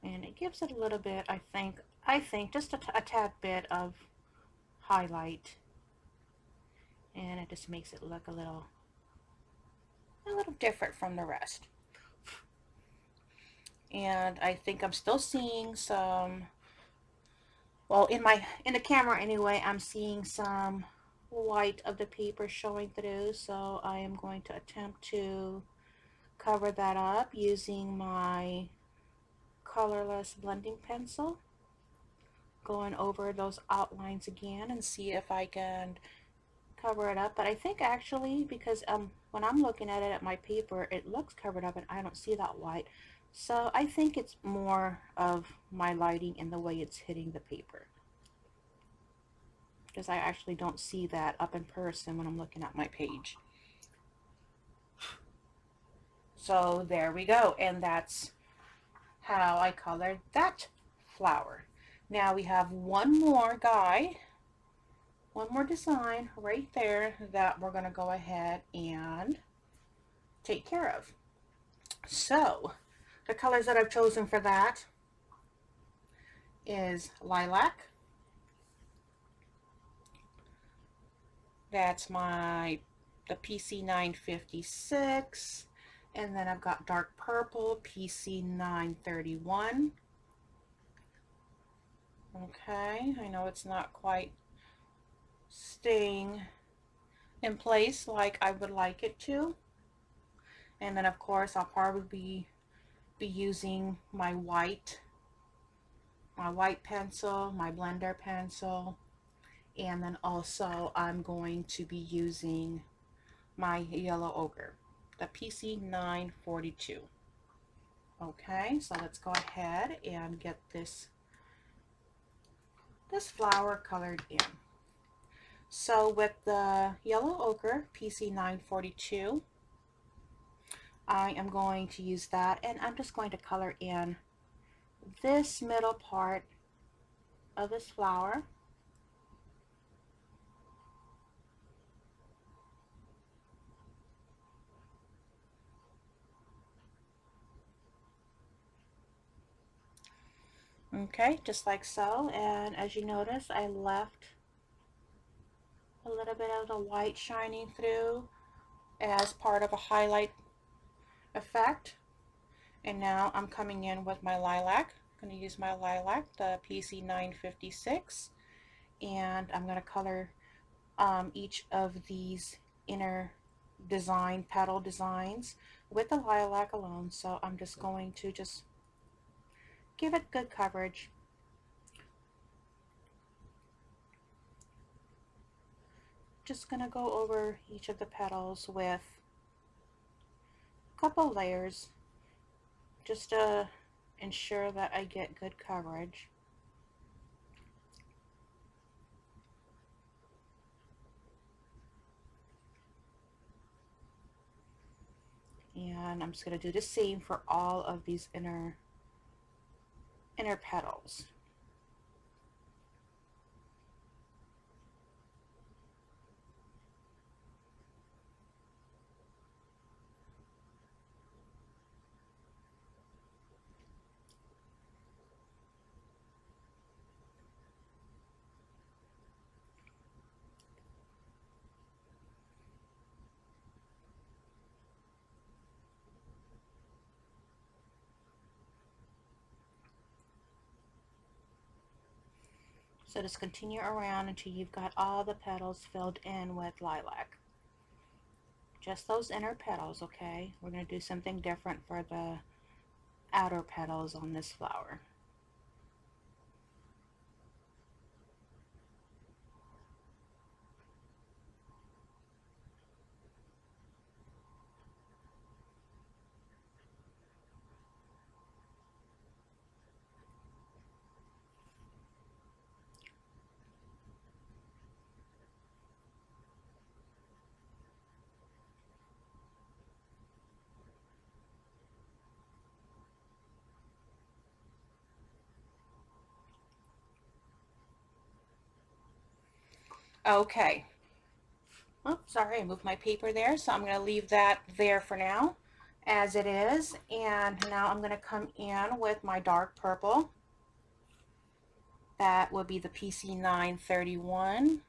And it gives it a little bit, I think just a tad bit of highlight. And it just makes it look a little different from the rest. And I think I'm still seeing some, well, in the camera anyway, I'm seeing some white of the paper showing through, so I am going to attempt to cover that up using my colorless blending pencil, going over those outlines again and see if I can cover it up. But I think actually, because when I'm looking at it at my paper, it looks covered up and I don't see that white, so I think it's more of my lighting and the way it's hitting the paper, because I actually don't see that up in person when I'm looking at my page. So there we go, and that's how I colored that flower. Now we have one more design right there that we're going to go ahead and take care of. So the colors that I've chosen for that is lilac. That's the PC 956. And then I've got dark purple, PC 931. Okay, I know it's not quite staying in place like I would like it to. And then of course I'll probably be using my white pencil, my blender pencil, and then also I'm going to be using my yellow ochre, the PC 942. Okay, so let's go ahead and get this flower colored in. So with the yellow ochre PC 942, I am going to use that, and I'm just going to color in this middle part of this flower. Okay, just like so. And as you notice, I left a little bit of the white shining through as part of a highlight effect. And now I'm coming in with my lilac. I'm going to use my lilac, the PC 956, and I'm going to color each of these inner design, petal designs with the lilac alone. So I'm just going to just give it good coverage. Just going to go over each of the petals with a couple layers just to ensure that I get good coverage. And I'm just going to do the same for all of these inner petals. So just continue around until you've got all the petals filled in with lilac. Just those inner petals, okay? We're going to do something different for the outer petals on this flower. Okay. Oh, sorry, I moved my paper there, so I'm going to leave that there for now as it is. And now I'm going to come in with my dark purple. That will be the PC 931.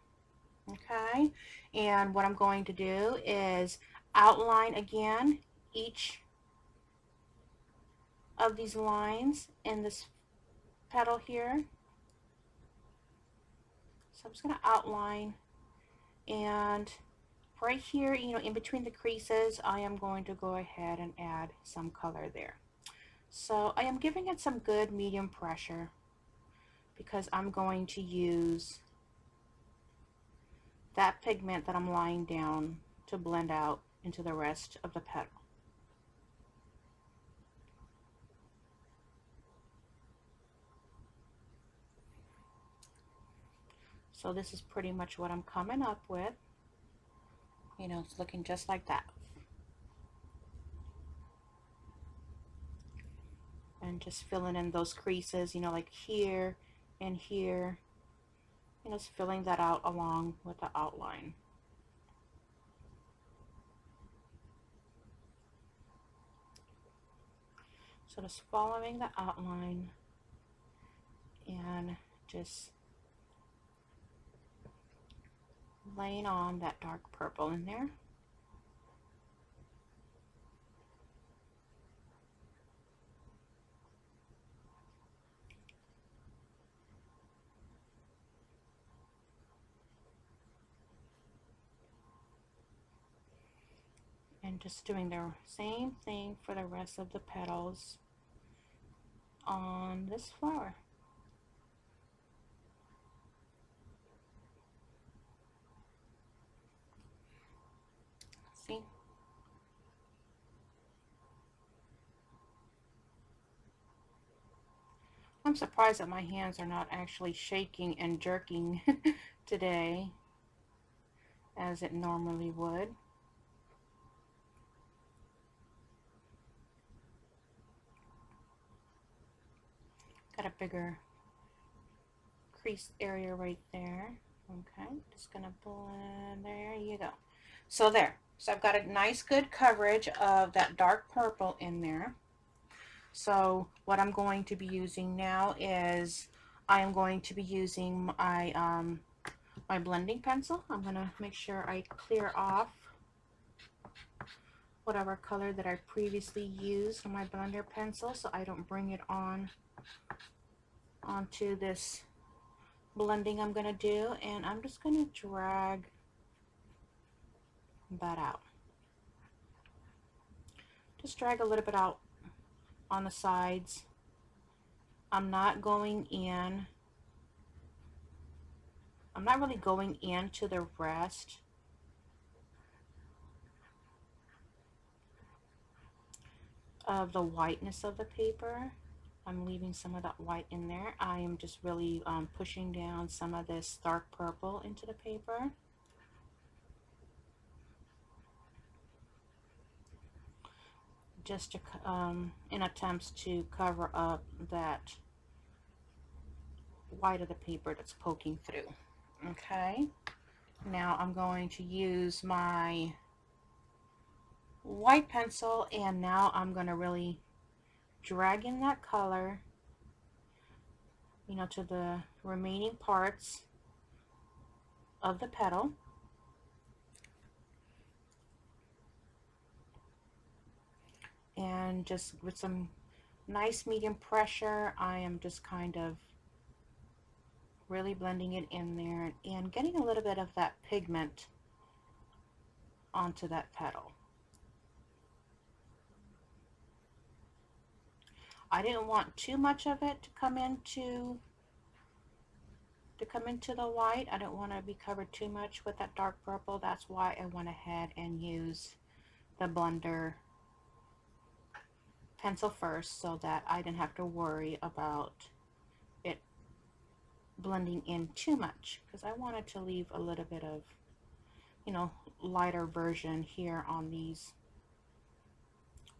Okay, and what I'm going to do is outline again each of these lines in this petal here. So I'm just going to outline, and right here, you know, in between the creases, I am going to go ahead and add some color there. So I am giving it some good medium pressure because I'm going to use that pigment that I'm laying down to blend out into the rest of the petal. So this is pretty much what I'm coming up with. You know, it's looking just like that. And just filling in those creases, you know, like here and here. You know, just filling that out along with the outline. So just following the outline and just laying on that dark purple in there. And just doing the same thing for the rest of the petals on this flower. See? I'm surprised that my hands are not actually shaking and jerking today as it normally would. Got a bigger crease area right there. Okay, just gonna blend, there you go. So there, so I've got a nice good coverage of that dark purple in there. So what I'm going to be using now is I am going to be using my blending pencil. I'm going to make sure I clear off whatever color that I previously used on my blender pencil so I don't bring it onto this blending I'm going to do, and I'm just going to drag that out. Just drag a little bit out on the sides. I'm not going in, I'm not really going into the rest of the whiteness of the paper. I'm leaving some of that white in there. I am just really pushing down some of this dark purple into the paper. Just to, in attempts to cover up that white of the paper that's poking through. Okay, now I'm going to use my white pencil, and now I'm going to really drag in that color, you know, to the remaining parts of the petal. And just with some nice medium pressure, I am just kind of really blending it in there and getting a little bit of that pigment onto that petal. I didn't want too much of it to come into the white. I don't want to be covered too much with that dark purple. That's why I went ahead and used the blender pencil first, so that I didn't have to worry about it blending in too much, because I wanted to leave a little bit of, you know, lighter version here on these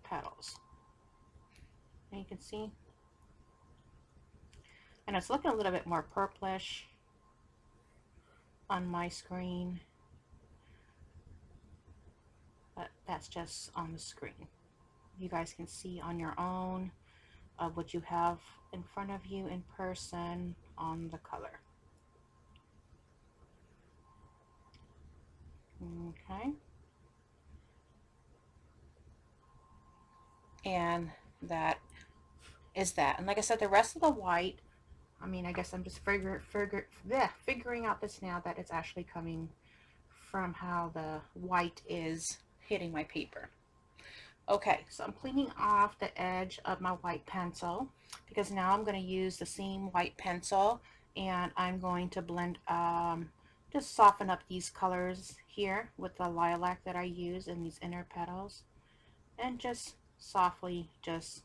petals. And you can see, and it's looking a little bit more purplish on my screen, but that's just on the screen. You guys can see on your own of what you have in front of you in person on the color. Okay, and that is that. And like I said, the rest of the white, I mean, I guess I'm just figuring out this now, that it's actually coming from how the white is hitting my paper. Okay, so I'm cleaning off the edge of my white pencil, because now I'm going to use the same white pencil, and I'm going to blend, just soften up these colors here with the lilac that I use in these inner petals, and just softly just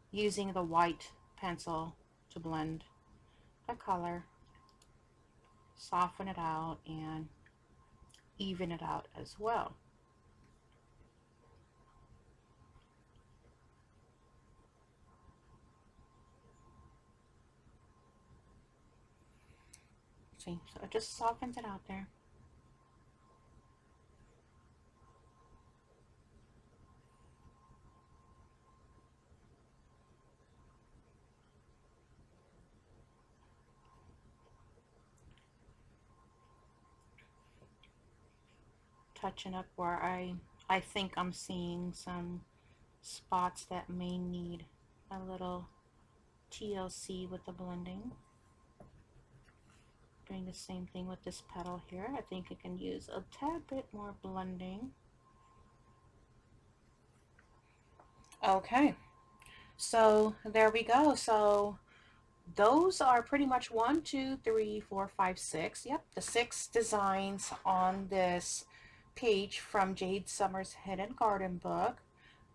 using the white pencil to blend the color, soften it out, and even it out as well. See, so it just softens it out there. Touching up where I think I'm seeing some spots that may need a little TLC with the blending. Doing the same thing with this petal here. I think I can use a tad bit more blending. Okay, so there we go. So those are pretty much 1, 2, 3, 4, 5, 6. Yep, the 6 designs on this page from Jade Summer's Hidden Garden book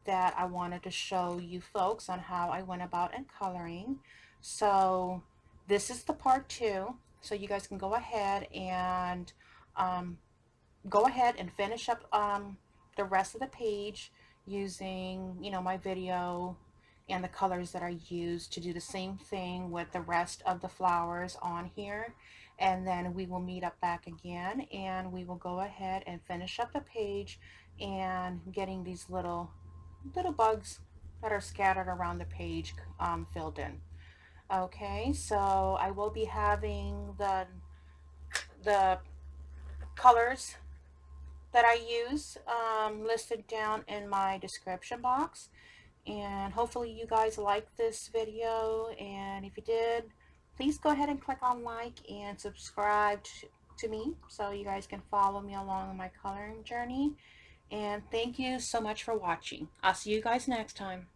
that I wanted to show you folks on how I went about in coloring. So this is the part 2. So you guys can um, go ahead and finish up the rest of the page using, you know, my video and the colors that I used to do the same thing with the rest of the flowers on here. And then we will meet up back again, and we will go ahead and finish up the page and getting these little bugs that are scattered around the page filled in. Okay, so I will be having the colors that I use listed down in my description box. And hopefully you guys like this video, and if you did, please go ahead and click on like and subscribe to me so you guys can follow me along on my coloring journey. And thank you so much for watching. I'll see you guys next time.